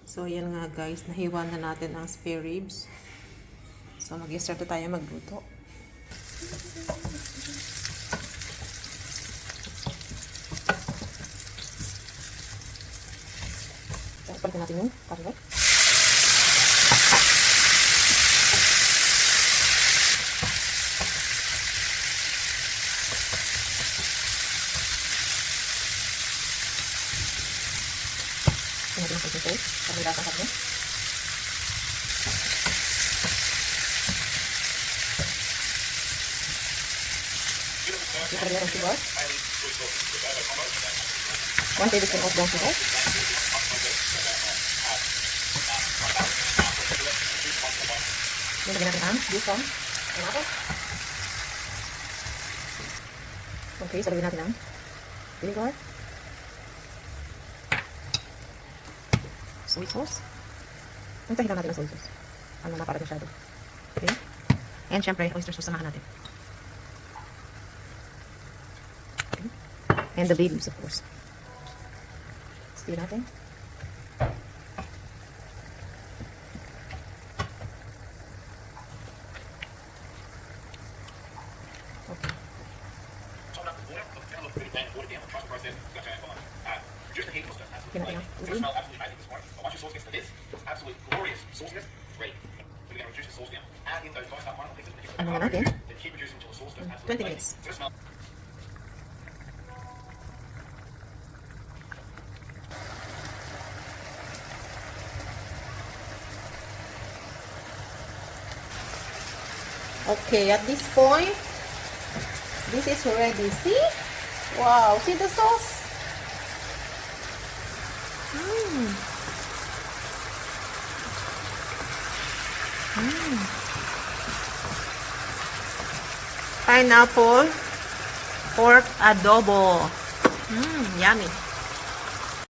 So, yan nga guys, nahiwan na natin ang spare ribs. So, mag-start na tayo magluto. Tapos palitan natin yung karne. Tingnan natin ang konting salt para may lasang karne. Ito rin ang sugar. 1 tablespoon of brown sugar. Nilagyan natin ang juice from tomato. Okay, so lagyan natin ang vinegar. Soy sauce. Nagtahin lang natin ang soy sauce. Ano na para masyado. Okay. And syempre, oyster sauce samahan natin. Okay. And the bay leaves, of course. Stir natin. Okay. Okay natin ang uling. Ano na natin? 20 minutes. Okay, at this point, this is ready. See? Wow, see the sauce? Pineapple pork adobo. Yummy.